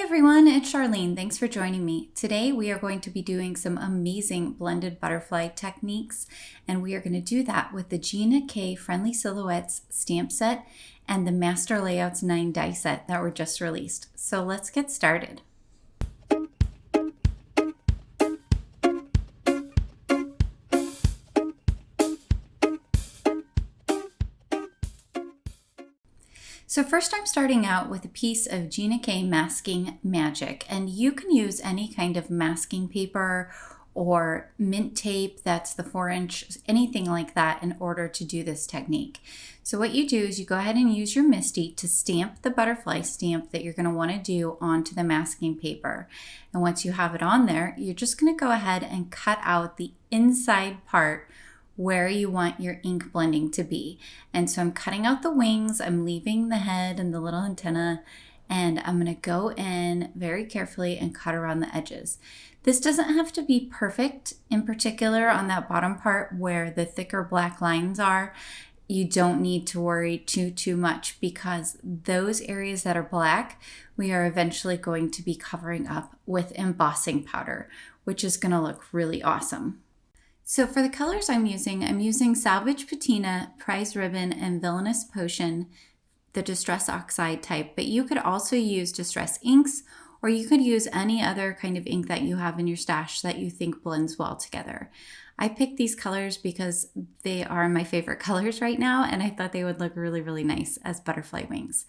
everyone, it's Charlene. Thanks for joining me. Today we are going to be doing some amazing blended butterfly techniques, and we are going to do that with the Gina K Friendly Silhouettes stamp set and the Master Layouts 9 die set that were just released. So let's get started. So first I'm starting out with a piece of Gina K Masking Magic, and you can use any kind of masking paper or mint tape that's the 4-inch, anything like that in order to do this technique. So what you do is you go ahead and use your MISTI to stamp the butterfly stamp that you're going to want to do onto the masking paper. And once you have it on there, you're just going to go ahead and cut out the inside part where you want your ink blending to be. And so I'm cutting out the wings, I'm leaving the head and the little antenna, and I'm gonna go in very carefully and cut around the edges. This doesn't have to be perfect. In particular, on that bottom part where the thicker black lines are, you don't need to worry too much, because those areas that are black, we are eventually going to be covering up with embossing powder, which is gonna look really awesome. So for the colors I'm using Salvaged Patina, Prize Ribbon, and Villainous Potion, the Distress Oxide type, but you could also use Distress inks, or you could use any other kind of ink that you have in your stash that you think blends well together. I picked these colors because they are my favorite colors right now, and I thought they would look really nice as butterfly wings.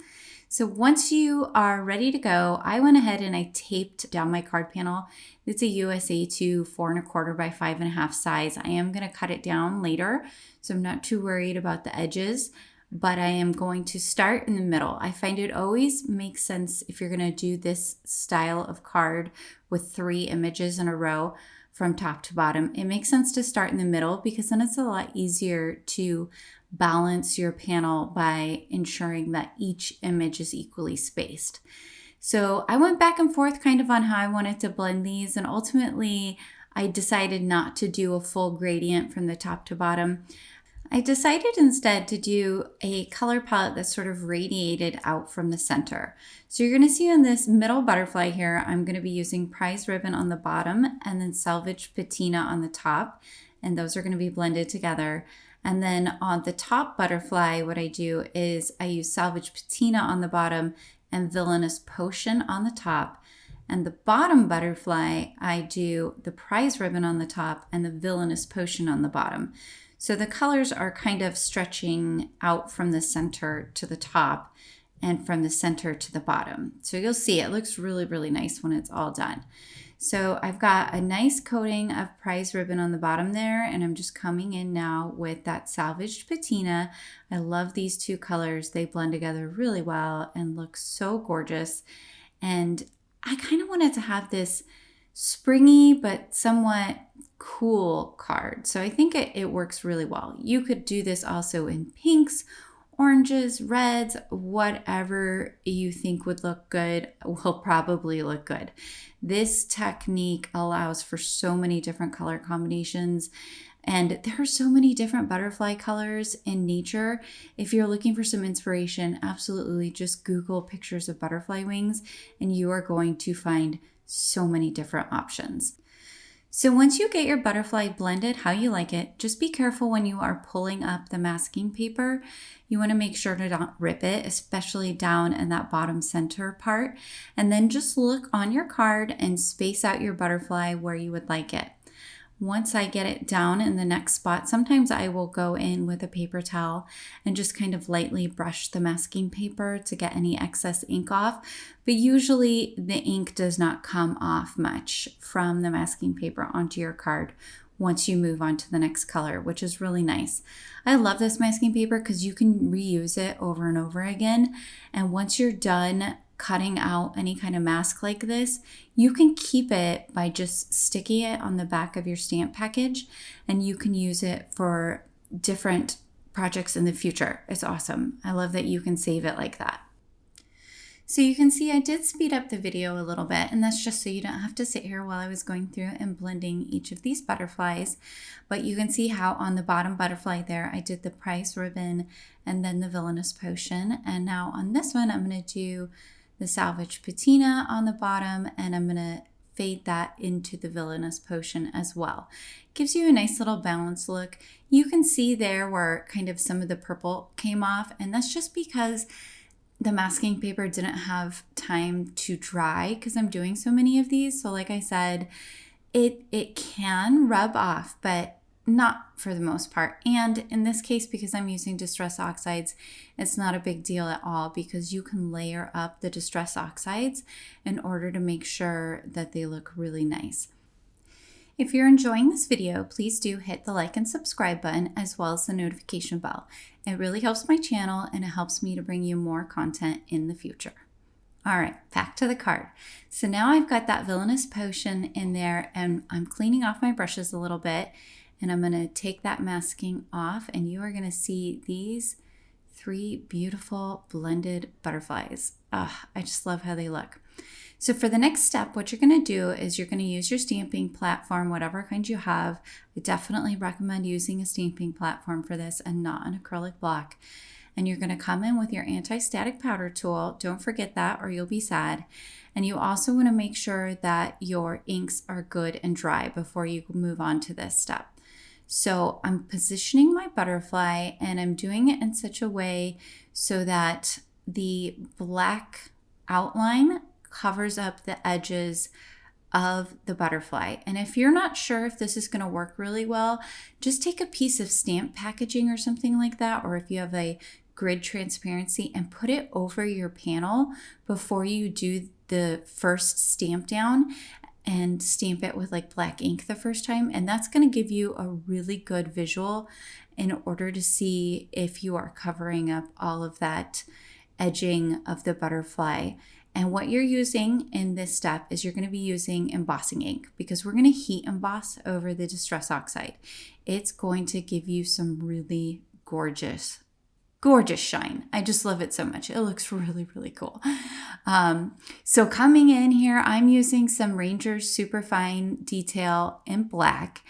So once you are ready to go, I went ahead and I taped down my card panel. It's a USA 2 4¼ by 5½ size. I am going to cut it down later, so I'm not too worried about the edges, but I am going to start in the middle. I find it always makes sense if you're going to do this style of card with 3 images in a row from top to bottom. It makes sense to start in the middle, because then it's a lot easier to balance your panel by ensuring that each image is equally spaced. So I went back and forth kind of on how I wanted to blend these, and ultimately I decided not to do a full gradient from the top to bottom. I decided instead to do a color palette that sort of radiated out from the center. So you're going to see on this middle butterfly here, I'm going to be using Prize Ribbon on the bottom and then Salvaged Patina on the top, and those are going to be blended together. And then on the top butterfly, what I do is I use Salvaged Patina on the bottom and Villainous Potion on the top. And the bottom butterfly, I do the Prize Ribbon on the top and the Villainous Potion on the bottom. So the colors are kind of stretching out from the center to the top and from the center to the bottom. So you'll see it looks really nice when it's all done. So I've got a nice coating of Prize Ribbon on the bottom there, and I'm just coming in now with that Salvaged Patina. I love these two colors. They blend together really well and look so gorgeous. And I kind of wanted to have this springy but somewhat cool card. So I think it works really well. You could do this also in pinks, oranges, reds, whatever you think would look good will probably look good. This technique allows for so many different color combinations, and there are so many different butterfly colors in nature. If you're looking for some inspiration, absolutely just Google pictures of butterfly wings and you are going to find so many different options. So once you get your butterfly blended how you like it, just be careful when you are pulling up the masking paper. You want to make sure to not rip it, especially down in that bottom center part. And then just look on your card and space out your butterfly where you would like it. Once I get it down in the next spot, sometimes I will go in with a paper towel and just kind of lightly brush the masking paper to get any excess ink off. But usually the ink does not come off much from the masking paper onto your card once you move on to the next color, which is really nice. I love this masking paper because you can reuse it over and over again. And once you're done cutting out any kind of mask like this, you can keep it by just sticking it on the back of your stamp package, and you can use it for different projects in the future. It's awesome. I love that you can save it like that. So you can see I did speed up the video a little bit, and that's just so you don't have to sit here while I was going through and blending each of these butterflies. But you can see how on the bottom butterfly there, I did the Prize Ribbon and then the Villainous Potion. And now on this one, I'm going to do the Salvaged Patina on the bottom, and I'm gonna fade that into the Villainous Potion as well. Gives you a nice little balanced look. You can see there where kind of some of the purple came off, and that's just because the masking paper didn't have time to dry because I'm doing so many of these. So like I said, it can rub off, but not for the most part. And in this case, because I'm using Distress Oxides, it's not a big deal at all because you can layer up the Distress Oxides in order to make sure that they look really nice. If you're enjoying this video, please do hit the like and subscribe button as well as the notification bell. It really helps my channel and it helps me to bring you more content in the future. All right, back to the card. So now I've got that Villainous Potion in there and I'm cleaning off my brushes a little bit, and I'm gonna take that masking off, and you are gonna see these 3 beautiful blended butterflies. I just love how they look. So for the next step, what you're gonna do is you're gonna use your stamping platform, whatever kind you have. I definitely recommend using a stamping platform for this and not an acrylic block. And you're gonna come in with your anti-static powder tool. Don't forget that or you'll be sad. And you also wanna make sure that your inks are good and dry before you move on to this step. So I'm positioning my butterfly and I'm doing it in such a way so that the black outline covers up the edges of the butterfly. And if you're not sure if this is going to work really well, just take a piece of stamp packaging or something like that, or if you have a grid transparency, and put it over your panel before you do the first stamp down, and stamp it with like black ink the first time. And that's going to give you a really good visual in order to see if you are covering up all of that edging of the butterfly. And what you're using in this step is you're going to be using embossing ink, because we're going to heat emboss over the Distress Oxide. It's going to give you some really gorgeous shine. I just love it so much. It looks really, really cool. So coming in here, I'm using some Ranger's Superfine Detail in black.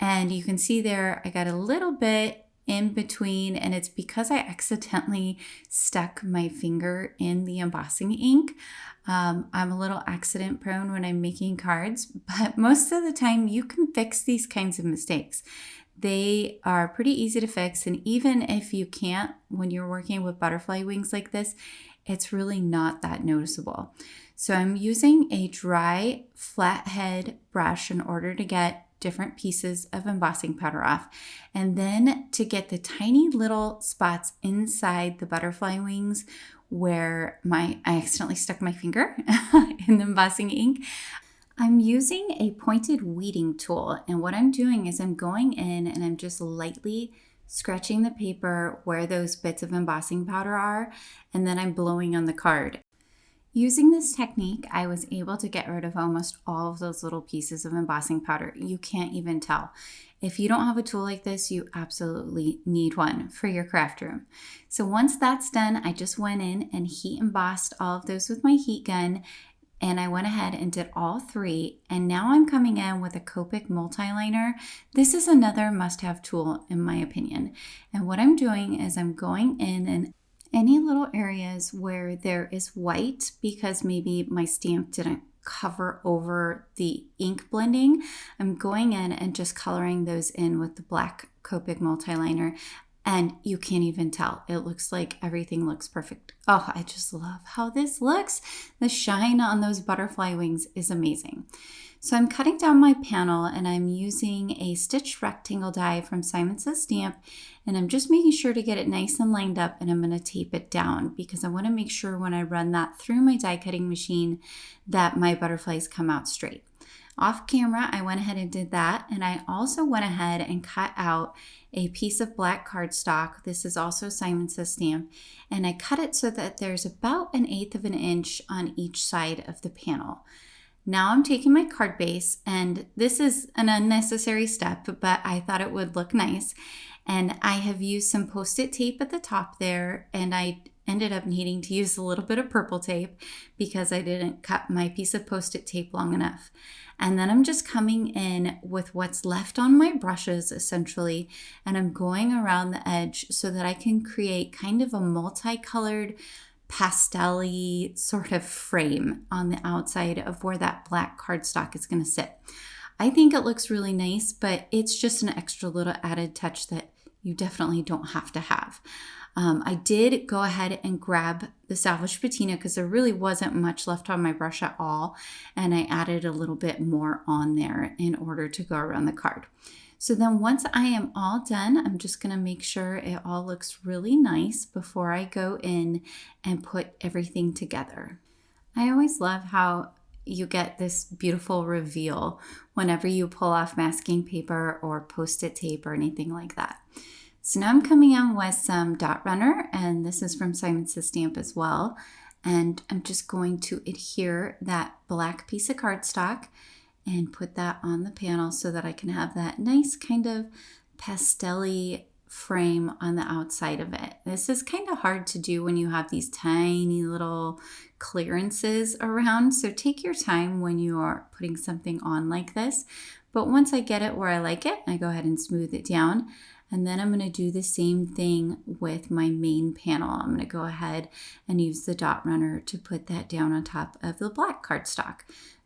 And you can see there, I got a little bit in between, and it's because I accidentally stuck my finger in the embossing ink. I'm a little accident prone when I'm making cards, but most of the time you can fix these kinds of mistakes. They are pretty easy to fix, and even if you can't, when you're working with butterfly wings like this, it's really not that noticeable. So I'm using a dry flathead brush in order to get different pieces of embossing powder off, and then to get the tiny little spots inside the butterfly wings where I accidentally stuck my finger in the embossing ink. I'm using a pointed weeding tool, and what I'm doing is I'm going in and I'm just lightly scratching the paper where those bits of embossing powder are, and then I'm blowing on the card. Using this technique, I was able to get rid of almost all of those little pieces of embossing powder. You can't even tell. If you don't have a tool like this, you absolutely need one for your craft room. So once that's done, I just went in and heat embossed all of those with my heat gun. And I went ahead and did all 3. And now I'm coming in with a Copic multiliner. This is another must-have tool in my opinion. And what I'm doing is I'm going in and any little areas where there is white, because maybe my stamp didn't cover over the ink blending, I'm going in and just coloring those in with the black Copic multiliner. And you can't even tell. It looks like everything looks perfect. Oh, I just love how this looks. The shine on those butterfly wings is amazing. So I'm cutting down my panel and I'm using a stitched rectangle die from Simon Says Stamp, and I'm just making sure to get it nice and lined up, and I'm going to tape it down because I want to make sure when I run that through my die cutting machine that my butterflies come out straight. Off camera, I went ahead and did that, and I also went ahead and cut out a piece of black cardstock. This is also Simon Says Stamp, and I cut it so that there's about 1/8 of an inch on each side of the panel. Now I'm taking my card base, and this is an unnecessary step, but I thought it would look nice. And I have used some Post-it tape at the top there, and I ended up needing to use a little bit of purple tape because I didn't cut my piece of Post-it tape long enough. And then I'm just coming in with what's left on my brushes essentially, and I'm going around the edge so that I can create kind of a multicolored pastel-y sort of frame on the outside of where that black cardstock is going to sit. I think it looks really nice, but it's just an extra little added touch that you definitely don't have to have. I did go ahead and grab the Salvaged Patina because there really wasn't much left on my brush at all, and I added a little bit more on there in order to go around the card. So then once I am all done, I'm just going to make sure it all looks really nice before I go in and put everything together. I always love how you get this beautiful reveal whenever you pull off masking paper or post-it tape or anything like that. So now I'm coming on with some dot runner, and this is from Simon Says Stamp as well. And I'm just going to adhere that black piece of cardstock and put that on the panel so that I can have that nice kind of pastel-y frame on the outside of it. This is kind of hard to do when you have these tiny little clearances around, so take your time when you are putting something on like this. But once I get it where I like it, I go ahead and smooth it down. And then I'm going to do the same thing with my main panel. I'm going to go ahead and use the dot runner to put that down on top of the black cardstock.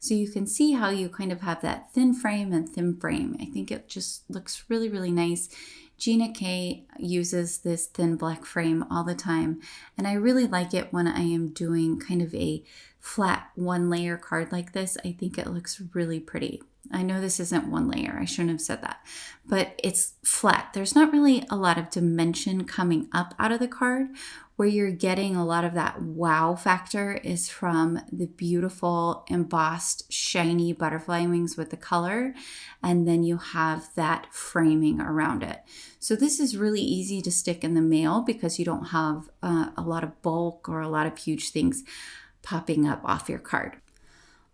So you can see how you kind of have that thin frame and thin frame. I think it just looks really, really nice. Gina K uses this thin black frame all the time, and I really like it when I am doing kind of a flat one layer card like this. I think it looks really pretty. I know this isn't one layer, I shouldn't have said that, but it's flat. There's not really a lot of dimension coming up out of the card. Where you're getting a lot of that wow factor is from the beautiful embossed shiny butterfly wings with the color, and then you have that framing around it. So this is really easy to stick in the mail because you don't have a lot of bulk or a lot of huge things popping up off your card.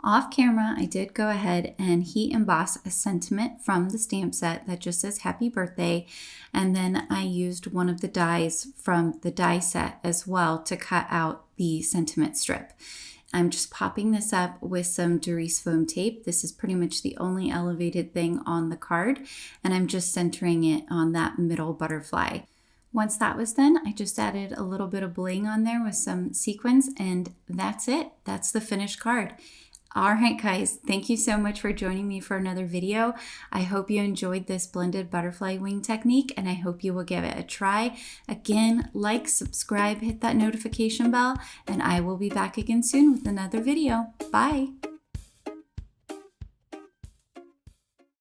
Off camera, I did go ahead and heat emboss a sentiment from the stamp set that just says happy birthday. And then I used one of the dies from the die set as well to cut out the sentiment strip. I'm just popping this up with some Derice foam tape. This is pretty much the only elevated thing on the card. And I'm just centering it on that middle butterfly. Once that was done, I just added a little bit of bling on there with some sequins, and that's it. That's the finished card. All right, guys, thank you so much for joining me for another video. I hope you enjoyed this blended butterfly wing technique, and I hope you will give it a try. Again, like, subscribe, hit that notification bell, and I will be back again soon with another video. Bye.